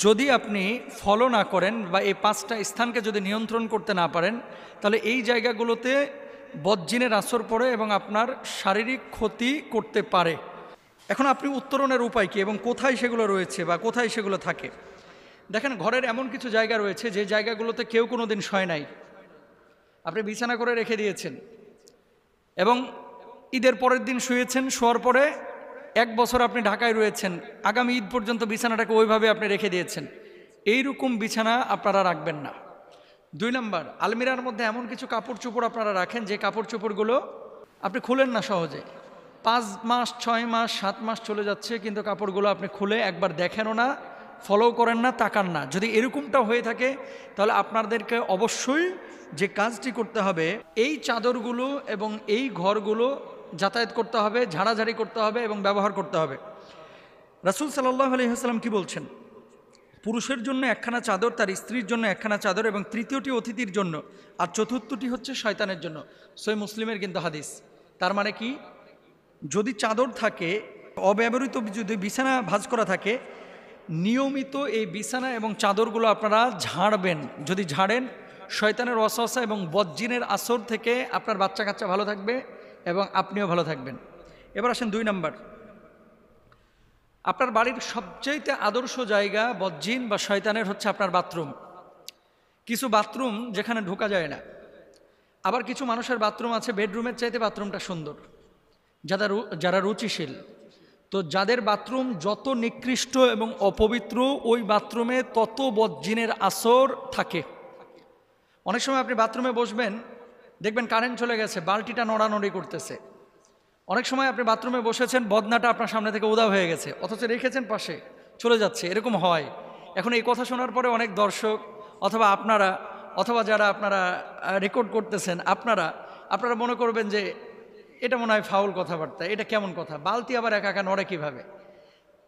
যদি আপনি ফলো না করেন বা এই 5টা স্থানকে যদি নিয়ন্ত্রণ করতে না পারেন, তাহলে এই জায়গাগুলোতে বদজিনের আসর পড়ে এবং আপনার শারীরিক ক্ষতি করতে পারে। এখন আপনি উত্তরণের উপায় কী এবং কোথায় সেগুলো রয়েছে বা কোথায় সেগুলো থাকে? দেখেন, ঘরের এমন কিছু জায়গা রয়েছে যে জায়গাগুলোতে কেউ কোনো দিন শয় নাই, আপনি বিছানা করে রেখে দিয়েছেন এবং ঈদের পরের দিন শুয়েছেন, শোয়ার পরে 1 বছর আপনি ঢাকায় রয়েছেন, আগামী ঈদ পর্যন্ত বিছানাটাকে ওইভাবে আপনি রেখে দিয়েছেন। এইরকম বিছানা আপনারা রাখবেন না। 2 নম্বর, আলমিরার মধ্যে এমন কিছু কাপড় চোপড় আপনারা রাখেন যে কাপড় চোপড়গুলো আপনি খুলেন না সহজে। 5 মাস 6 মাস 7 মাস চলে যাচ্ছে, কিন্তু কাপড়গুলো আপনি খুলে একবার দেখেনও না, ফলো করেন না, তাকান না। যদি এরকমটা হয়ে থাকে, তাহলে আপনাদেরকে অবশ্যই যে কাজটি করতে হবে, এই চাদরগুলো এবং এই ঘরগুলো যাতায়াত করতে হবে, ঝাড়াঝাড়ি করতে হবে এবং ব্যবহার করতে হবে। রাসূল সাল্লাল্লাহু আলাইহি ওয়াসাল্লাম কি বলছেন? পুরুষের জন্য 1খানা চাদর, তার স্ত্রীর জন্য 1খানা চাদর এবং তৃতীয়টি অতিথির জন্য, আর চতুর্থটি হচ্ছে শয়তানের জন্য। সহিহ মুসলিমের কিন্তু হাদিস। তার মানে কি, যদি চাদর থাকে, অব্যবহৃত যদি বিছানা ভাঁজ করা থাকে, নিয়মিত এই বিছানা এবং চাদরগুলো আপনারা ঝাড়বেন। যদি ঝাড়েন, শয়তানের ওয়াসওয়াসা এবং বদজিনের আসর থেকে আপনার বাচ্চা কাচ্চা ভালো থাকবে এবং আপনিও ভালো থাকবেন। এবার আসেন 2 নম্বর, আপনার বাড়ির সবচাইতে আদর্শ জায়গা বদজিন বা শয়তানের হচ্ছে আপনার বাথরুম। কিছু বাথরুম যেখানে ঢোকা যায় না, আবার কিছু মানুষের বাথরুম আছে বেডরুমের চাইতে বাথরুমটা সুন্দর, যারা রুচিশীল। তো যাদের বাথরুম যত নিকৃষ্ট এবং অপবিত্র, ওই বাথরুমে তত বদজিনের আসর থাকে। অনেক সময় আপনি বাথরুমে বসবেন, দেখবেন কারেন্ট চলে গেছে, বালতিটা নড়ানড়ি করতেছে। অনেক সময় আপনি বাথরুমে বসেছেন, বদনাটা আপনার সামনে থেকে উধাও হয়ে গেছে, অথচ রেখেছেন পাশে, চলে যাচ্ছে। এরকম হয়। এখন এই কথা শোনার পরে অনেক দর্শক অথবা আপনারা অথবা যারা আপনারা রেকর্ড করতেছেন, আপনারা মনে করবেন যে এটা মনে হয় ফাউল কথাবার্তা, এটা কেমন কথা, বালতি আবার একা একা নড়ে কীভাবে?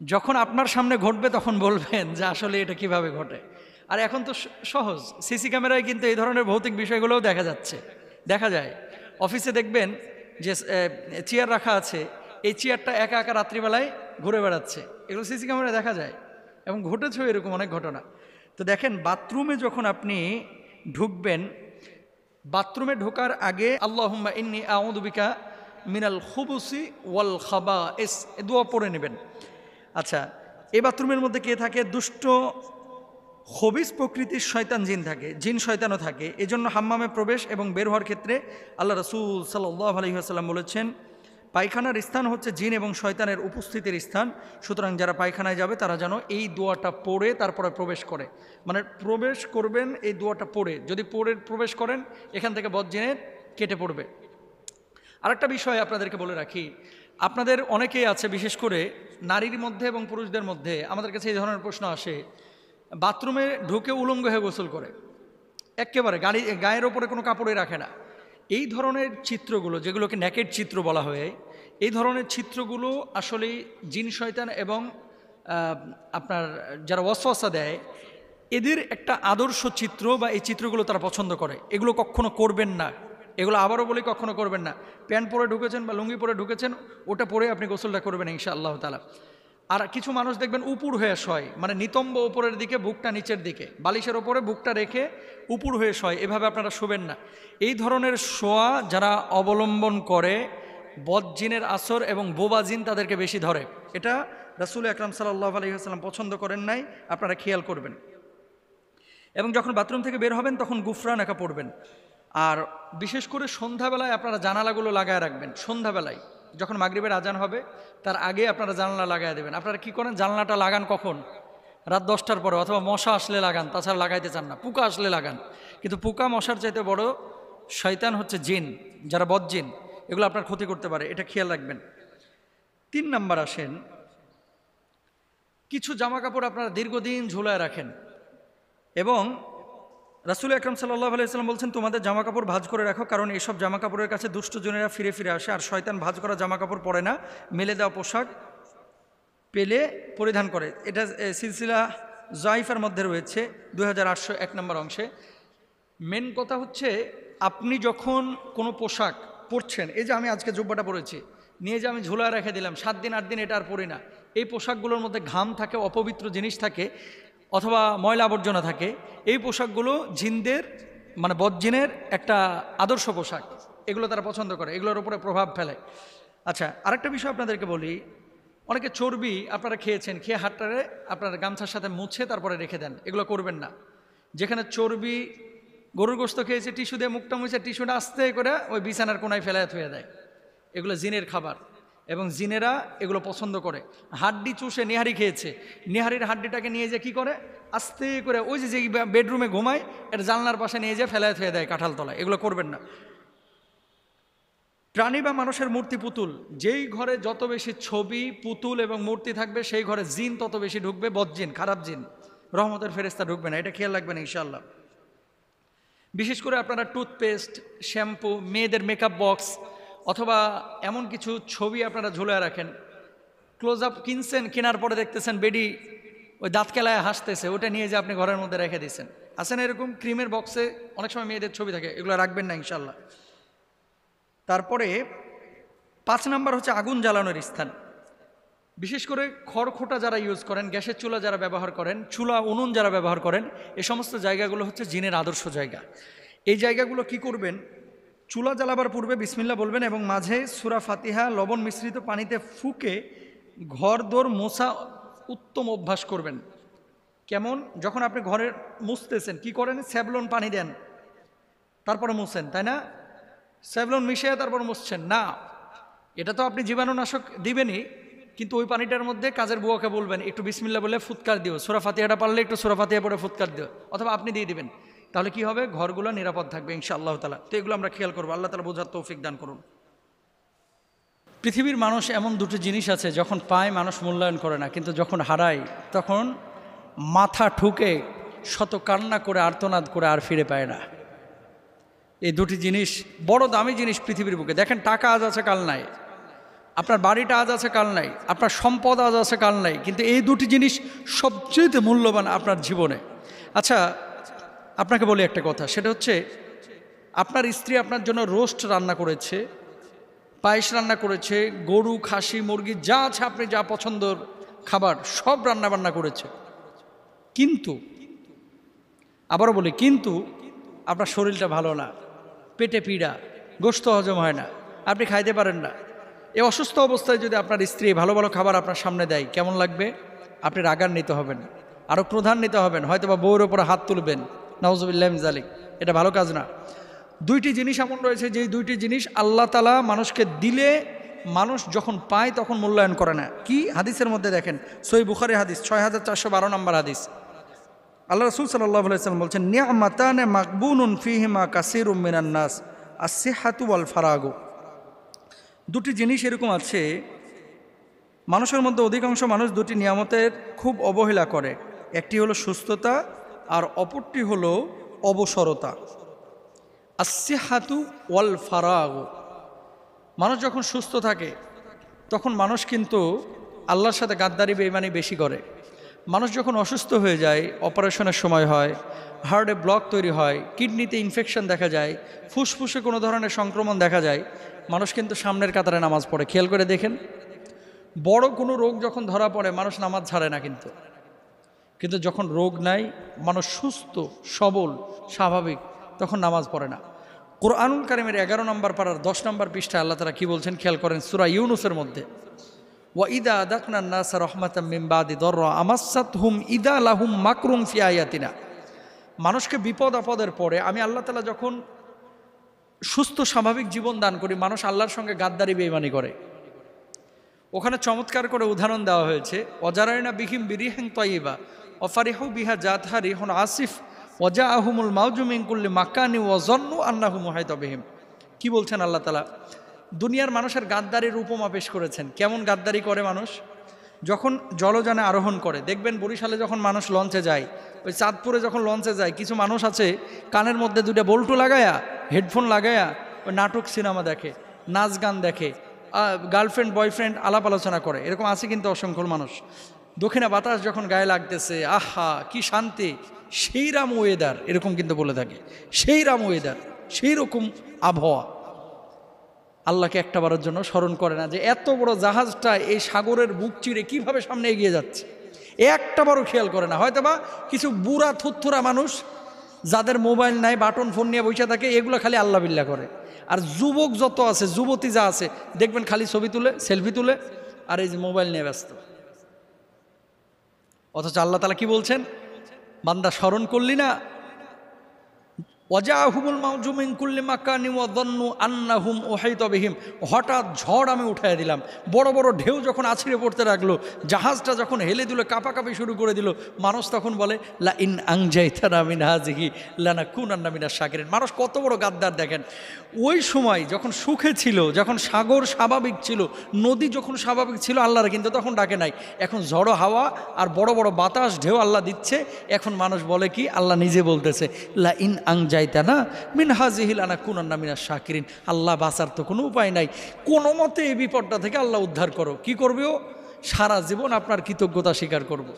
যখন আপনার সামনে ঘটবে তখন বলবেন যে আসলে এটা কিভাবে ঘটে। আর এখন তো সহজ, সিসি ক্যামেরায় কিন্তু এই ধরনের ভৌতিক বিষয়গুলোও দেখা যায়। অফিসে দেখবেন যে চেয়ার রাখা আছে, এই চেয়ারটা একা একা রাত্রিবেলায় ঘুরে বেড়াচ্ছে, এগুলো সিসি ক্যামেরায় দেখা যায় এবং ঘটেছেও এরকম অনেক ঘটনা। তো দেখেন, বাথরুমে যখন আপনি ঢুকবেন, বাথরুমে ঢোকার আগে আল্লাহুম্মা ইন্নী আউযু বিকা মিনাল খুবুসি ওয়াল খাবাইস দোয়া পড়ে নেবেন। আচ্ছা, এই বাথরুমের মধ্যে কে থাকে? দুষ্ট খবিস প্রকৃতির শয়তান জিন থাকে, জিন শয়তানও থাকে। এজন্য হাম্মামে প্রবেশ এবং বের হওয়ার ক্ষেত্রে আল্লাহ রাসূল সাল্লাল্লাহু আলাইহি ওয়াসাল্লাম বলেছেন, পায়খানার স্থান হচ্ছে জিন এবং শয়তানের উপস্থিতির স্থান। সুতরাং যারা পায়খানায় যাবে তারা যেন এই দোয়াটা পড়ে তারপরে প্রবেশ করে, মানে প্রবেশ করবেন এই দোয়াটা পড়ে। যদি পড়ে প্রবেশ করেন, এখান থেকে বদজিনের কেটে পড়বে। আরেকটা বিষয় আপনাদেরকে বলে রাখি, আপনাদের অনেকেই আছে, বিশেষ করে নারীর মধ্যে এবং পুরুষদের মধ্যে আমাদের কাছে এই ধরনের প্রশ্ন আসে, বাথরুমে ঢুকে উলঙ্গ হয়ে গোসল করে, একেবারে গায়ের ওপরে কোনো কাপড়ে রাখে না। এই ধরনের চিত্রগুলো, যেগুলোকে নেকেড চিত্র বলা হয়, এই ধরনের চিত্রগুলো আসলেই জিন শয়তান এবং আপনার যারা ওয়াসওয়াসা দেয়, এদের একটা আদর্শ চিত্র বা এই চিত্রগুলো তারা পছন্দ করে। এগুলো কখনো করবেন না, এগুলো আবারও বলি কখনো করবেন না। প্যান্ট পরে ঢুকেছেন বা লুঙ্গি পরে ঢুকেছেন, ওটা পরে আপনি গোসলটা করবেন ইনশাআল্লাহ তাআলা। আর কিছু মানুষ দেখবেন উপুর হয়ে শয়, মানে নিতম্ব ওপরের দিকে, বুকটা নিচের দিকে, বালিশের ওপরে বুকটা রেখে উপুর হয়ে শয়, এভাবে আপনারা শোবেন না। এই ধরনের শোয়া যারা অবলম্বন করে, বদজিনের আসর এবং বোবা জিন তাদেরকে বেশি ধরে। এটা রাসূল আকরাম সাল্লাল্লাহু আলাইহি ওয়াসাল্লাম পছন্দ করেন নাই, আপনারা খেয়াল করবেন। এবং যখন বাথরুম থেকে বের হবেন তখন গুফরান একা পড়বেন। আর বিশেষ করে সন্ধ্যাবেলায় আপনারা জানালাগুলো লাগায় রাখবেন। সন্ধ্যাবেলায় যখন মাগরিবের আজান হবে তার আগে আপনারা জানালা লাগায় দেবেন। আপনারা কি করেন? জানলাটা লাগান কখন? রাত 10টার পরে, অথবা মশা আসলে লাগান, তাছাড়া লাগাইতে চান না। পোকা আসলে লাগান, কিন্তু পোকা মশার চাইতে বড় শয়তান হচ্ছে জিন, যারা বদজিন, এগুলো আপনার ক্ষতি করতে পারে, এটা খেয়াল রাখবেন। 3 নাম্বার আসেন, কিছু জামা কাপড় আপনারা দীর্ঘদিন ঝুলায় রাখেন এবং রাসূল আকরাম সাল্লাল্লাহু আলাইহি ওয়াসাল্লাম বলছেন, তোমাদের জামা কাপড় ভাঁজ করে রাখো, কারণ এইসব জামা কাপড়ের কাছে দুষ্ট জনেরা ফিরে ফিরে আসে, আর শয়তান ভাঁজ করা জামা কাপড় পরে না, মেলে দেওয়া পোশাক পেলে পরিধান করে। এটা সিলসিলা জাইফার মধ্যে রয়েছে 2801 নম্বর অংশে। মেন কথা হচ্ছে, আপনি যখন কোনো পোশাক পরছেন, এই যে আমি আজকে জুব্বাটা পরেছি, নিয়ে যে আমি ঝুলায় রেখে দিলাম, 7 দিন 8 দিন এটা আর পরি না, এই পোশাকগুলোর মধ্যে ঘাম থাকে, অপবিত্র জিনিস থাকে। অথবা ময়লা আবর্জনা থাকে, এই পোশাকগুলো জিনদের মানে বদজিনের একটা আদর্শ পোশাক, এগুলো তারা পছন্দ করে, এগুলোর উপরে প্রভাব ফেলে। আচ্ছা, আরেকটা বিষয় আপনাদেরকে বলি, অনেকে চর্বি আপনারা খেয়েছেন, খেয়ে হাতটারে আপনার গামছার সাথে মুছে তারপরে রেখে দেন, এগুলো করবেন না। যেখানে চর্বি, গরুর গোস্ত খেয়েছে, টিস্যু দিয়ে মুখটা মুছে টিস্যুটা আস্তে করে ওই বিছানার কোনায় ফেলায় থুয়ে দেয়, এগুলো জিনের খাবার এবং জিনেরা এগুলো পছন্দ করে। হাড্ডি চুষে নিহারি খেয়েছে, নিহারির হাড্ডিটাকে নিয়ে যে কি করে আস্তে করে ওই যে বেডরুমে ঘুমায় এটা জানলার পাশে নিয়ে যেয়ে ফেলায় থুয়ে দেয় কাঁঠাল তলায়, এগুলো করবেন না। প্রাণী বা মানুষের মূর্তি পুতুল, যেই ঘরে যত বেশি ছবি পুতুল এবং মূর্তি থাকবে সেই ঘরে জিন তত বেশি ঢুকবে, বদজিন, খারাপ জিন, রহমতের ফেরেশতা ঢুকবে না, এটা খেয়াল রাখবেন ইনশাআল্লাহ। বিশেষ করে আপনারা টুথপেস্ট, শ্যাম্পু, মেয়েদের মেকআপ বক্স অথবা এমন কিছু ছবি আপনারা ঝুলে রাখেন, ক্লোজ আপ কিনছেন, কেনার পরে দেখতেছেন বেডি ওই দাঁত কেলায় হাসতেছে, ওটা নিয়ে যে আপনি ঘরের মধ্যে রেখে দিয়েছেন। আছে না এরকম? ক্রিমের বক্সে অনেক সময় মেয়েদের ছবি থাকে, এগুলো রাখবেন না ইনশাআল্লাহ। তারপরে 5 নাম্বার হচ্ছে আগুন জ্বালানোর স্থান। বিশেষ করে খড়খোটা যারা ইউজ করেন, গ্যাসের চুলা যারা ব্যবহার করেন, চুলা উনুন যারা ব্যবহার করেন, এই সমস্ত জায়গাগুলো হচ্ছে জিনের আদর্শ জায়গা। এই জায়গাগুলো কি করবেন? চুলা জ্বালাবার পূর্বে বিসমিল্লাহ বলবেন এবং মাঝে সূরা ফাতিহা লবণ মিশ্রিত পানিতে ফুঁকে ঘর দোর মোছা উত্তম অভ্যাস করবেন। কেমন? যখন আপনি ঘরে মুছতেছেন কি করেন? স্যাভলন পানি দেন, তারপরে মুছেন, তাই না? স্যাভলন মিশিয়ে তারপর মুছছেন না, এটা তো আপনি জীবাণুনাশক দিবেনই, কিন্তু ওই পানিটার মধ্যে কাজের বুয়াকে বলবেন একটু বিসমিল্লাহ বলে ফুৎকার দিও, সূরা ফাতিহাটা পারলে একটু সূরা ফাতিহা পড়ে ফুৎকার দিও, অথবা আপনি দিয়ে দিবেন, তাহলে কি হবে? ঘরগুলো নিরাপদ থাকবে ইনশাআল্লাহ তাআলা। তো এগুলো আমরা খেয়াল করবো, আল্লাহ তাআলা বোঝার তৌফিক দান করুন। পৃথিবীর মানুষ এমন দুটো জিনিস আছে, যখন পায় মানুষ মূল্যায়ন করে না, কিন্তু যখন হারায় তখন মাথা ঠুকে শত কান্না করে আর্তনাদ করে আর ফিরে পায় না। এই দুটি জিনিস বড় দামি জিনিস পৃথিবীর বুকে। দেখেন, টাকা আজ আছে কাল নাই, আপনার বাড়িটা আজ আছে কাল নাই, আপনার সম্পদ আজ আছে কাল নাই, কিন্তু এই দুটি জিনিস সবচেয়ে মূল্যবান আপনার জীবনে। আচ্ছা, আপনাকে বলি একটা কথা, সেটা হচ্ছে আপনার স্ত্রী আপনার জন্য রোস্ট রান্না করেছে, পায়েস রান্না করেছে, গরু, খাসি, মুরগি যা আছে আপনি যা পছন্দের খাবার সব রান্না বান্না করেছে, কিন্তু আবারও বলি কিন্তু আপনার শরীরটা ভালো না, পেটে পীড়া, গোশত হজম হয় না, আপনি খাইতে পারেন না। এই অসুস্থ অবস্থায় যদি আপনার স্ত্রী ভালো ভালো খাবার আপনার সামনে দেয়, কেমন লাগবে? আপনি রাগান্বিত হবেন, আরও ক্রোধান্বিত হবেন, হয়তো বা বউয়ের ওপরে হাত তুলবেন, নাউজুবিল্লাহি মিন যালিক। এটা ভালো কাজ না। দুইটি জিনিস এমন রয়েছে যেই দুইটি জিনিস আল্লাহ তাআলা মানুষকে দিলে মানুষ যখন পায় তখন মূল্যায়ন করে না। কি? হাদিসের মধ্যে দেখেন, সহিহ বুখারী হাদিস 6412 নম্বর হাদিস। আল্লাহ রাসূল সাল্লাল্লাহু আলাইহি ওয়াসাল্লাম বলছেন, নি'মাতানে মাকবুনুন ফীহিমা কাসীরুম মিনান নাস, আস-সিহহাতু ওয়াল ফারাগু। দুটি জিনিস এরকম আছে, মানুষের মধ্যে অধিকাংশ মানুষ দুটি নিয়ামতের খুব অবহেলা করে। একটি হলো সুস্থতা আর অপরটি হলো অবসরতা। আস-সিহহাতু ওয়াল ফারাগু। মানুষ যখন সুস্থ থাকে তখন মানুষ কিন্তু আল্লাহর সাথে গাদ্দারি বেঈমানি বেশি করে। মানুষ যখন অসুস্থ হয়ে যায়, অপারেশনের সময় হয়, হার্টে ব্লক তৈরি হয়, কিডনিতে ইনফেকশন দেখা যায়, ফুসফুসে কোনো ধরনের সংক্রমণ দেখা যায়, মানুষ কিন্তু সামনের কাতারে নামাজ পড়ে। খেয়াল করে দেখেন, বড় কোনো রোগ যখন ধরা পড়ে মানুষ নামাজ ছাড়ে না, কিন্তু যখন রোগ নাই, মানুষ সুস্থ সবল স্বাভাবিক, তখন নামাজ পড়ে না। কুরআনুল কারীমের 11 নম্বর পারার 10 নম্বর পৃষ্ঠায় আল্লাহ তাআলা কি বলছেন খেয়াল করেন, সূরা ইউনূসের মধ্যে, ওয়াইদা আযাকনা নাসা রাহমাতাম মিন বাদি দাররা আমাসাতহুম ইদা লাহুম মাকরুম ফি আয়াতিনা। মানুষকে বিপদ আপদের পরে আমি আল্লাহ তাআলা যখন সুস্থ স্বাভাবিক জীবন দান করি, মানুষ আল্লাহর সঙ্গে গাদ্দারি বেঈমানি করে। ওখানে চমৎকার করে উদাহরণ দেওয়া হয়েছে, ওয়াজারাইনা বিহিম বিরিহিন তাইয়্যিবা ওয়াফারিহু বিহা জাতহা রিহুন আসিফ ওয়াজাআহুমুল মাউজু মিন কুল্লি মাকানি ওয়াযান্নু আন্নাহু মুহাইতা বিহিম। কি বলছেন আল্লাহ তাআলা? দুনিয়ার মানুষের গাদ্দারির উপমা পেশ করেছেন। কেমন গাদ্দারি করে মানুষ? যখন জলযানে আরোহণ করে, দেখবেন বরিশালে যখন মানুষ লঞ্চে যায়, ওই চাঁদপুরে যখন লঞ্চে যায়, কিছু মানুষ আছে কানের মধ্যে দুইটা বল্টু লাগায়া, হেডফোন লাগায়া ওই নাটক সিনেমা দেখে, নাচ গান দেখে, গার্লফ্রেন্ড বয়ফ্রেন্ড আলাপ আলোচনা করে, এরকম আছে কিন্তু অসংখ্য মানুষ। দক্ষিণা বাতাস যখন গায়ে লাগতেছে, আহা কি শান্তি, সেই রাম ওয়েদার, এরকম কিন্তু বলে থাকে, সেই রাম ওয়েদার, সেই রকম আবহাওয়া। আল্লাহকে একটাবারের জন্য স্মরণ করে না যে এত বড় জাহাজটা এই সাগরের বুক চিরে কিভাবে সামনে এগিয়ে যাচ্ছে, একটাবারও খেয়াল করে না। হয়তো বা কিছু বুড়া থুত্থুরা মানুষ যাদের মোবাইল নাই, বাটন ফোন নিয়ে বসে থাকে, এগুলো খালি আল্লাহ বিল্লাহ করে। আর যুবক যত আছে, যুবতী যা আছে, দেখবেন খালি ছবি তুলে, সেলফি তুলে, আর এই যে মোবাইল নিয়ে ব্যস্ত। অথচ আল্লাহ তাআলা কি বলছেন, বান্দা স্মরণ করলি না, ওয়াজাহুমুল মাউজু মিন কুল্লি মাকানি ওয়া যান্নু আন্নাহুম উহাইতা বিহিম, হঠাৎ ঝড় আমি উঠায় দিলাম, বড় বড় ঢেউ যখন আছড়ে পড়তে লাগলো, জাহাজটা যখন হেলে দিল, কাঁপাকাঁপি শুরু করে দিল, মানুষ তখন বলে লা ইন আনজাইতানা মিন হাযিহি লানাকুনান্না মিনাশ শাকিরিন। মানুষ কত বড় গাদ্দার দেখেন। ওই সময় যখন সুখে ছিল, যখন সাগর স্বাভাবিক ছিল, নদী যখন স্বাভাবিক ছিল, আল্লাহর কিন্তু তখন ডাকে নাই। এখন ঝড়ো হাওয়া আর বড় বড় বাতাস ঢেউ আল্লাহ দিচ্ছে, এখন মানুষ বলে কি, আল্লাহ নিজে বলতেছে লা ইন আনজাইতানা মিন হাযিহি লানাকুনান্না মিনাশ শাকিরিন। আল্লাহ বাঁচার তো কোনো উপায় নাই, কোনো মতে এই বিপদটা থেকে আল্লাহ উদ্ধার করো। কি করবে ও? সারা জীবন আপনার কৃতজ্ঞতা স্বীকার করব।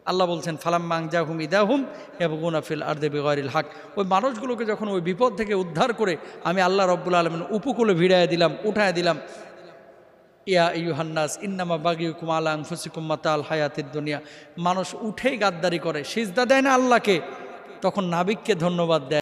আল্লাহ বলছেন ফালাম্মা আনজাহুম ইদাহুম ইয়াবগুনা ফিল আরদি বিগাইরিল হক। ওই মানুষগুলোকে যখন ওই বিপদ থেকে উদ্ধার করে আমি আল্লাহ রাব্বুল আলামিন উপকূলে ভিড়াইয়া দিলাম, উঠায় দিলাম, ইয়া আইয়ুহান নাস ইন্নামা বাগিয়ুকুম আলা আনফুসিকুম মাতাল হায়াতিদ দুনিয়া। মানুষ উঠেই গাদ্দারি করে, সিজদা দেয় না আল্লাহকে, তখন নাবিককে ধন্যবাদ দেয়।